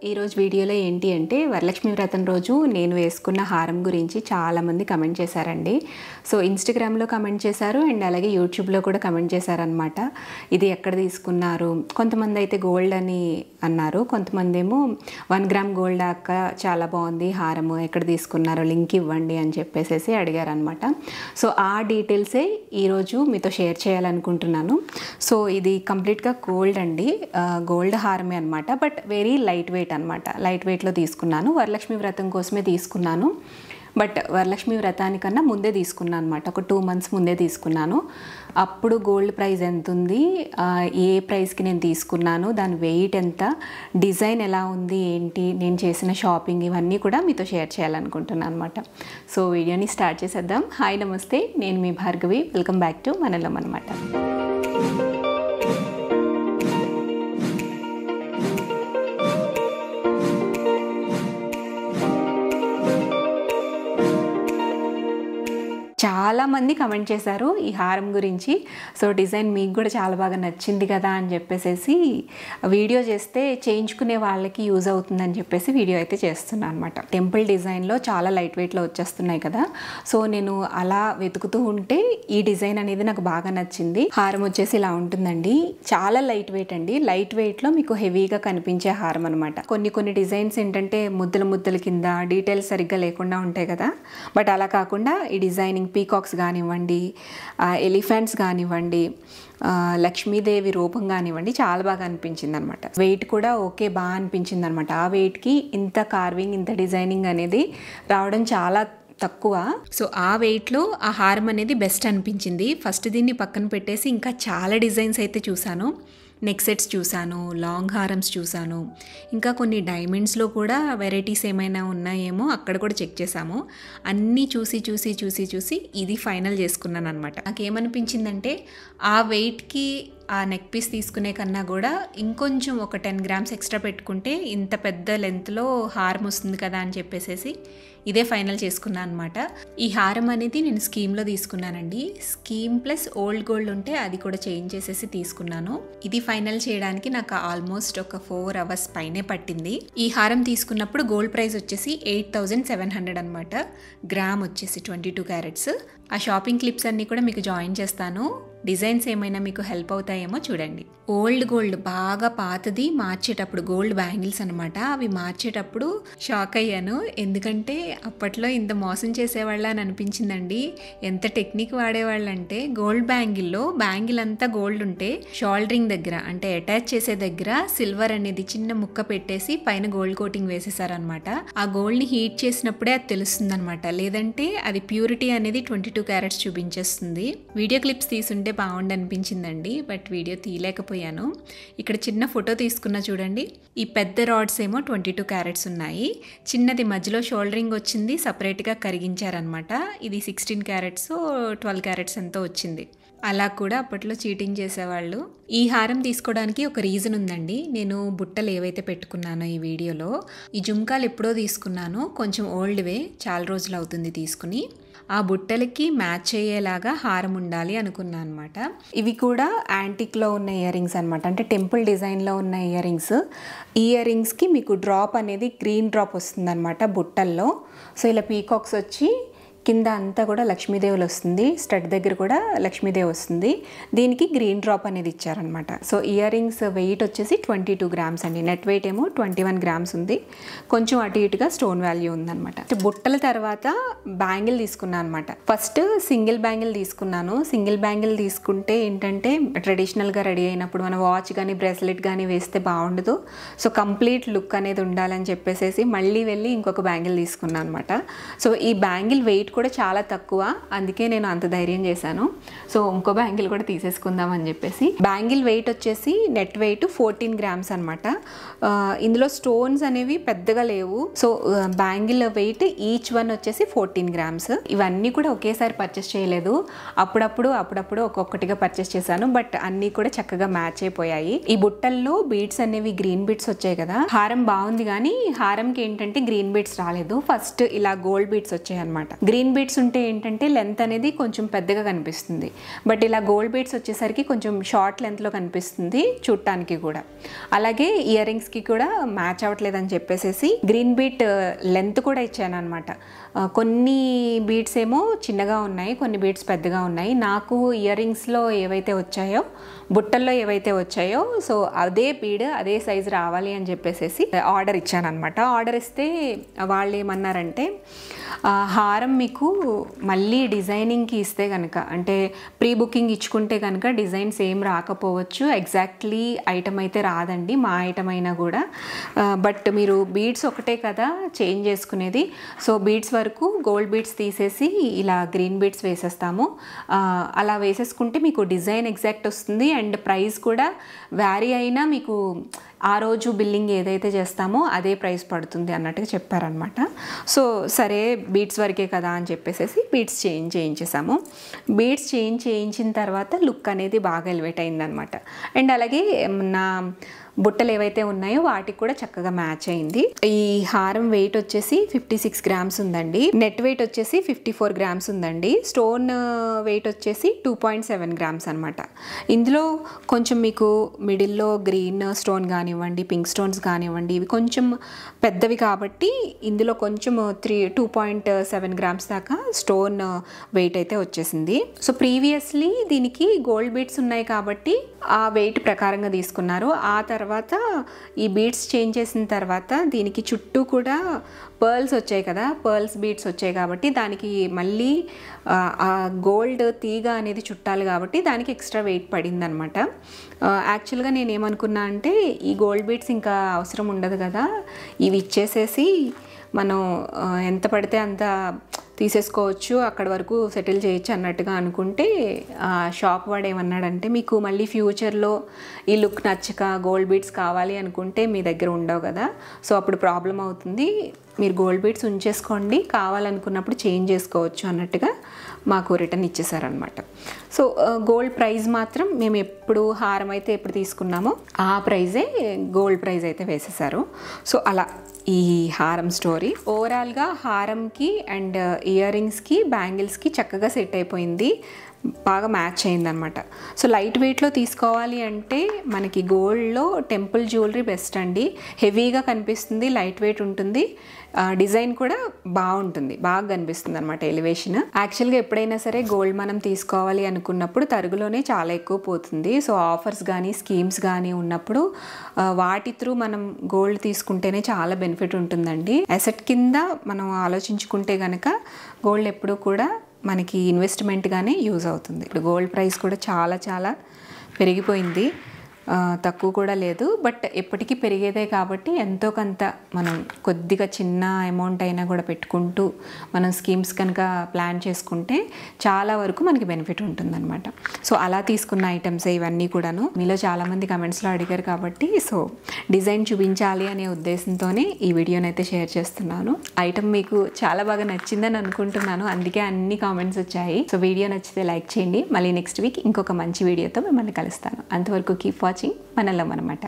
ఈరోజు వీడియోలో ఏంటి అంటే వరలక్ష్మి వ్రతం రోజు నేను వేసుకున్న హారం గురించి చాలామంది కమెంట్ చేశారండి. సో ఇన్స్టాగ్రామ్లో కమెంట్ చేశారు అండ్ అలాగే యూట్యూబ్లో కూడా కమెంట్ చేశారనమాట. ఇది ఎక్కడ తీసుకున్నారు, కొంతమంది అయితే గోల్డ్ అని అన్నారు, కొంతమంది ఏమో 1 గ్రామ్ గోల్డ్ అక్క చాలా బాగుంది హారము, ఎక్కడ తీసుకున్నారో లింక్ ఇవ్వండి అని చెప్పేసి అడిగారనమాట. సో ఆ డీటెయిల్సే ఈరోజు మీతో షేర్ చేయాలనుకుంటున్నాను. సో ఇది కంప్లీట్గా గోల్డ్ అండి, గోల్డ్ హారమే అనమాట. బట్ వెరీ లైట్ వెయిట్ అనమాట. లైట్ వెయిట్లో తీసుకున్నాను, వరలక్ష్మి వ్రతం కోసమే తీసుకున్నాను. బట్ వరలక్ష్మి వ్రతానికన్నా ముందే తీసుకున్నాను అనమాట, ఒక 2 months ముందే తీసుకున్నాను. అప్పుడు గోల్డ్ ప్రైస్ ఎంత ఉంది, ఏ ప్రైస్కి నేను తీసుకున్నాను, దాని వెయిట్ ఎంత, డిజైన్ ఎలా ఉంది, ఏంటి, నేను చేసిన షాపింగ్, ఇవన్నీ కూడా మీతో షేర్ చేయాలనుకుంటున్నాను అనమాట. సో వీడియోని స్టార్ట్ చేసేద్దాం. హాయ్ నమస్తే, నేను మీ భార్గవి. వెల్కమ్ బ్యాక్ టు మనలం అనమాట. చాలామంది కమెంట్ చేశారు ఈ హారం గురించి. సో డిజైన్ మీకు కూడా చాలా బాగా నచ్చింది కదా అని చెప్పేసి వీడియో చేస్తే చేయించుకునే వాళ్ళకి యూజ్ అవుతుందని చెప్పేసి వీడియో అయితే చేస్తున్నాను అనమాట. టెంపుల్ డిజైన్లో చాలా లైట్ వెయిట్లో వచ్చేస్తున్నాయి కదా. సో నేను అలా వెతుకుతూ ఉంటే ఈ డిజైన్ అనేది నాకు బాగా నచ్చింది. హారం వచ్చేసి ఇలా ఉంటుందండి, చాలా లైట్ వెయిట్ అండి. లైట్ వెయిట్లో మీకు హెవీగా కనిపించే హారం అనమాట. కొన్ని డిజైన్స్ ఏంటంటే ముద్దల కింద డీటెయిల్స్ సరిగ్గా లేకుండా ఉంటాయి కదా. బట్ అలా కాకుండా ఈ డిజైనింగ్ పీకాక్స్ కానివ్వండి, ఎలిఫెంట్స్ కానివ్వండి, లక్ష్మీదేవి రూపం కానివ్వండి, చాలా బాగా అనిపించింది అనమాట. వెయిట్ కూడా ఓకే, బాగా అనిపించింది అనమాట. ఆ వెయిట్కి ఇంత కార్వింగ్, ఇంత డిజైనింగ్ అనేది రావడం చాలా తక్కువ. సో ఆ వెయిట్లో ఆ హారం అనేది బెస్ట్ అనిపించింది. ఫస్ట్ దీన్ని పక్కన పెట్టేసి ఇంకా చాలా డిజైన్స్ అయితే చూశాను. నెక్ సెట్స్ చూశాను, లాంగ్ హారమ్స్ చూశాను, ఇంకా కొన్ని డైమండ్స్లో కూడా వెరైటీస్ ఏమైనా ఉన్నాయేమో అక్కడ కూడా చెక్ చేశాము. అన్నీ చూసి ఇది ఫైనల్ చేసుకున్నాను అనమాట. నాకేమనిపించిందంటే ఆ వెయిట్కి ఆ నెక్ పీస్ తీసుకునే కన్నా కూడా ఇంకొంచెం ఒక 10 grams ఎక్స్ట్రా పెట్టుకుంటే ఇంత పెద్ద లెంత్లో హారం వస్తుంది కదా అని చెప్పేసి ఇదే ఫైనల్ చేసుకున్నాను అనమాట. ఈ హారం అనేది నేను స్కీమ్లో తీసుకున్నానండి. స్కీమ్ ప్లస్ ఓల్డ్ గోల్డ్ ఉంటే అది కూడా చేంజ్ చేసేసి తీసుకున్నాను. ఇది ఫైనల్ చేయడానికి నాకు ఆల్మోస్ట్ ఒక 4 hours పైనే పట్టింది. ఈ హారం తీసుకున్నప్పుడు గోల్డ్ ప్రైస్ వచ్చేసి 8700 అనమాట. గ్రామ్ వచ్చేసి 22 carats. ఆ షాపింగ్ క్లిప్స్ అన్నీ కూడా మీకు జాయిన్ చేస్తాను. డిజైన్స్ ఏమైనా మీకు హెల్ప్ అవుతాయేమో చూడండి. ఓల్డ్ గోల్డ్ బాగా పాతది మార్చేటప్పుడు, గోల్డ్ బ్యాంగిల్స్ అనమాట, అవి మార్చేటప్పుడు షాక్ అయ్యాను. ఎందుకంటే అప్పట్లో ఇంత మోసం చేసేవాళ్ళ అని అనిపించిందండి. ఎంత టెక్నిక్ వాడేవాళ్ళు అంటే, గోల్డ్ బ్యాంగిల్లో బ్యాంగిల్ అంతా గోల్డ్ ఉంటే షోల్డరింగ్ దగ్గర అంటే అటాచ్ చేసే దగ్గర సిల్వర్ అనేది చిన్న ముక్క పెట్టేసి పైన గోల్డ్ కోటింగ్ వేసేసారనమాట. ఆ గోల్డ్ని హీట్ చేసినప్పుడే అది తెలుస్తుంది అనమాట, లేదంటే అది ప్యూరిటీ అనేది 22 carats చూపించేస్తుంది. వీడియో క్లిప్స్ తీసుంటే బాగుండి అనిపించిందండి, బట్ వీడియో తీయలేకపోయాను. ఇక్కడ చిన్న ఫోటో తీసుకున్నా చూడండి. ఈ పెద్ద రాడ్స్ ఏమో 22 carats ఉన్నాయి, చిన్నది మధ్యలో షోల్డరింగ్ వచ్చింది, సపరేట్గా కరిగించారనమాట. ఇది 16 carats 12 carats ఎంతో వచ్చింది. అలా కూడా అప్పట్లో చీటింగ్ చేసేవాళ్ళు. ఈ హారం తీసుకోవడానికి ఒక రీజన్ ఉందండి. నేను బుట్టలు ఏవైతే పెట్టుకున్నానో ఈ వీడియోలో, ఈ జుమ్కాలు ఎప్పుడో తీసుకున్నాను, కొంచెం ఓల్డ్వే, చాలా రోజులు అవుతుంది తీసుకుని. ఆ బుట్టలకి మ్యాచ్ అయ్యేలాగా హారం ఉండాలి అనుకున్నాను అనమాట. ఇవి కూడా యాంటిక్లో ఉన్న ఇయర్ రింగ్స్ అనమాట, అంటే టెంపుల్ డిజైన్లో ఉన్న ఇయర్ రింగ్స్. ఈ ఇయర్ రింగ్స్కి మీకు డ్రాప్ అనేది గ్రీన్ డ్రాప్ వస్తుంది అనమాట బుట్టల్లో. సో ఇలా పీకాక్స్ వచ్చి కింద అంతా కూడా లక్ష్మీదేవులు వస్తుంది, స్టడ్ దగ్గర కూడా లక్ష్మీదేవి వస్తుంది. దీనికి గ్రీన్ డ్రాప్ అనేది ఇచ్చారనమాట. సో ఇయర్ రింగ్స్ వెయిట్ వచ్చేసి 22 grams అండి. నెట్ వెయిట్ ఏమో 21 grams ఉంది. కొంచెం అటు ఇటుగా స్టోన్ వాల్యూ ఉందన్నమాట. బుట్టల తర్వాత బ్యాంగిల్ తీసుకున్నాను అనమాట. ఫస్ట్ సింగిల్ బ్యాంగిల్ తీసుకున్నాను. సింగిల్ బ్యాంగిల్ తీసుకుంటే ఏంటంటే ట్రెడిషనల్గా రెడీ అయినప్పుడు మన వాచ్ కానీ బ్రేస్లెట్ కానీ వేస్తే బాగుండదు. సో కంప్లీట్ లుక్ అనేది ఉండాలని చెప్పేసి మళ్ళీ వెళ్ళి ఇంకొక బ్యాంగిల్ తీసుకున్నాను అనమాట. సో ఈ బ్యాంగిల్ వెయిట్ కూడా చాలా తక్కువ, అందుకే నేను అంత ధైర్యం చేశాను. సో ఇంకో బ్యాంగిల్ కూడా తీసేసుకుందాం అని చెప్పేసి. బ్యాంగిల్ వెయిట్ వచ్చేసి నెట్ వెయిట్ 14 grams అనమాట. ఇందులో స్టోన్స్ అనేవి పెద్దగా లేవు. So bangle weight each one వచ్చేసి 14 grams. ఇవన్నీ కూడా ఒకేసారి పర్చేస్ చేయలేదు, అప్పుడప్పుడు ఒక్కొక్కటిగా పర్చేస్ చేశాను. బట్ అన్నీ కూడా చక్కగా మ్యాచ్ అయిపోయాయి. ఈ బుట్టల్లో బీడ్స్ అనేవి గ్రీన్ బీడ్స్ వచ్చాయి కదా. హారం బాగుంది కానీ హారంకి ఏంటంటే గ్రీన్ బీడ్స్ రాలేదు. ఫస్ట్ ఇలా గోల్డ్ బీడ్స్ వచ్చాయి అనమాట. గ్రీన్ గ్రీన్ బీడ్స్ ఉంటే ఏంటంటే లెంత్ అనేది కొంచెం పెద్దగా కనిపిస్తుంది. బట్ ఇలా గోల్డ్ బీడ్స్ వచ్చేసరికి కొంచెం షార్ట్ లెంత్లో కనిపిస్తుంది చూడటానికి కూడా. అలాగే ఇయర్ రింగ్స్కి కూడా మ్యాచ్ అవ్వట్లేదని చెప్పేసి గ్రీన్ బీట్ లెంత్ కూడా ఇచ్చాను అనమాట. కొన్ని బీడ్స్ ఏమో చిన్నగా ఉన్నాయి, కొన్ని బీడ్స్ పెద్దగా ఉన్నాయి. నాకు ఇయర్ రింగ్స్లో ఏవైతే వచ్చాయో, బుట్టల్లో ఏవైతే వచ్చాయో, సో అదే బీడ్ అదే సైజు రావాలి అని చెప్పేసి ఆర్డర్ ఇచ్చాను అనమాట. ఆర్డర్ ఇస్తే వాళ్ళు ఏమన్నారంటే హారం మీకు మళ్ళీ డిజైనింగ్కి ఇస్తే కనుక, అంటే ప్రీ బుకింగ్ ఇచ్చుకుంటే కనుక డిజైన్స్ ఏం రాకపోవచ్చు, ఎగ్జాక్ట్లీ ఐటమ్ అయితే రాదండి మా ఐటమ్ అయినా కూడా. బట్ మీరు బీడ్స్ ఒకటే కదా చేంజ్ చేసుకునేది, సో బీడ్స్ వరకు గోల్డ్ బీడ్స్ తీసేసి ఇలా గ్రీన్ బీడ్స్ వేసేస్తాము. అలా వేసేసుకుంటే మీకు డిజైన్ ఎగ్జాక్ట్ వస్తుంది అండ్ ప్రైస్ కూడా వ్యారీ అయినా మీకు ఆ రోజు బిల్లింగ్ ఏదైతే చేస్తామో అదే ప్రైస్ పడుతుంది అన్నట్టుగా చెప్పారనమాట. సో సరే బీడ్స్ వరకే కదా అని చెప్పేసి బీడ్స్ చేయించేసాము. బీడ్స్ చేయించిన తర్వాత లుక్ అనేది బాగా ఎలివేట్ అయిందనమాట. అండ్ అలాగే నా బుట్టలు ఏవైతే ఉన్నాయో వాటికి కూడా చక్కగా మ్యాచ్ అయింది. ఈ హారం వెయిట్ వచ్చేసి 56 గ్రామ్స్ ఉందండి. నెట్ వెయిట్ వచ్చేసి 54 గ్రామ్స్ ఉందండి. స్టోన్ వెయిట్ వచ్చేసి 2.7 గ్రామ్స్ అనమాట. ఇందులో కొంచెం మీకు మిడిల్లో గ్రీన్ స్టోన్ కానివ్వండి, పింక్ స్టోన్స్ కానివ్వండి, ఇవి కొంచెం పెద్దవి కాబట్టి ఇందులో కొంచెం 2.7 గ్రామ్స్ దాకా స్టోన్ వెయిట్ అయితే వచ్చేసింది. సో ప్రీవియస్లీ దీనికి గోల్డ్ బీడ్స్ ఉన్నాయి కాబట్టి ఆ వెయిట్ ప్రకారంగా తీసుకున్నారు. ఆ తర్వాత ఈ బీడ్స్ చేంజ్ చేసిన తర్వాత దీనికి చుట్టూ కూడా పర్ల్స్ వచ్చాయి కదా, పర్ల్స్ బీడ్స్ వచ్చాయి కాబట్టి దానికి మళ్ళీ ఆ గోల్డ్ తీగ అనేది చుట్టాలి కాబట్టి దానికి ఎక్స్ట్రా వెయిట్ పడింది అనమాట. యాక్చువల్గా నేను ఏమనుకున్నా అంటే ఈ గోల్డ్ బీడ్స్ ఇంకా అవసరం ఉండదు కదా, ఇవి ఇచ్చేసేసి మనం ఎంత పడితే అంత తీసేసుకోవచ్చు, అక్కడి వరకు సెటిల్ చేయొచ్చు అన్నట్టుగా అనుకుంటే షాప్ వాడు ఏమన్నాడంటే మీకు మళ్ళీ ఫ్యూచర్లో ఈ లుక్ నచ్చక గోల్డ్ బీడ్స్ కావాలి అనుకుంటే మీ దగ్గర ఉండవు కదా, సో అప్పుడు ప్రాబ్లం అవుతుంది, మీరు గోల్డ్ బీడ్స్ ఉంచేసుకోండి, కావాలనుకున్నప్పుడు చేంజ్ చేసుకోవచ్చు అన్నట్టుగా మాకు రిటర్న్ ఇచ్చేసారనమాట. సో గోల్డ్ ప్రైస్ మాత్రం మేము ఎప్పుడు హారం అయితే ఎప్పుడు తీసుకున్నామో ఆ ప్రైజే గోల్డ్ ప్రైజ్ అయితే వేసేసారు. సో అలా ఈ హారం స్టోరీ. ఓవరాల్గా హారంకి అండ్ ఇయర్ రింగ్స్కి బ్యాంగిల్స్కి చక్కగా సెట్ అయిపోయింది, బాగా మ్యాచ్ అయిందనమాట. సో లైట్ వెయిట్లో తీసుకోవాలి అంటే మనకి గోల్డ్లో టెంపుల్ జ్యువెలరీ బెస్ట్ అండి. హెవీగా కనిపిస్తుంది, లైట్ వెయిట్ ఉంటుంది, డిజైన్ కూడా బాగుంటుంది, బాగా కనిపిస్తుంది అనమాట ఎలివేషన్. యాక్చువల్గా ఎప్పుడైనా సరే గోల్డ్ మనం తీసుకోవాలి అనుకున్నప్పుడు తరుగులోనే చాలా ఎక్కువ పోతుంది. సో ఆఫర్స్ కానీ స్కీమ్స్ కానీ ఉన్నప్పుడు వాటి త్రూ మనం గోల్డ్ తీసుకుంటేనే చాలా బెనిఫిట్ ఉంటుందండి. అసెట్ కింద మనం ఆలోచించుకుంటే కనుక గోల్డ్ ఎప్పుడు కూడా మనకి ఇన్వెస్ట్మెంట్గానే యూజ్ అవుతుంది. ఇప్పుడు గోల్డ్ ప్రైస్ కూడా చాలా చాలా పెరిగిపోయింది, తక్కువ కూడా లేదు. బట్ ఎప్పటికీ పెరిగేదే కాబట్టి ఎంతో కొంత మనం కొద్దిగా చిన్న అమౌంట్ అయినా కూడా పెట్టుకుంటూ మనం స్కీమ్స్ కనుక ప్లాన్ చేసుకుంటే చాలా వరకు మనకి బెనిఫిట్ ఉంటుందన్నమాట. సో అలా తీసుకున్న ఐటమ్స్ ఇవన్నీ కూడాను. మీలో చాలామంది కమెంట్స్లో అడిగారు కాబట్టి సో డిజైన్ చూపించాలి అనే ఉద్దేశంతోనే ఈ వీడియోని అయితే షేర్ చేస్తున్నాను. ఐటమ్ మీకు చాలా బాగా నచ్చిందని అనుకుంటున్నాను, అందుకే అన్ని కామెంట్స్ వచ్చాయి. సో వీడియో నచ్చితే లైక్ చేయండి. మళ్ళీ నెక్స్ట్ వీక్ ఇంకొక మంచి వీడియోతో మిమ్మల్ని కలుస్తాను. అంతవరకు కీప్ వాచింగ్ మనలో మనమాట.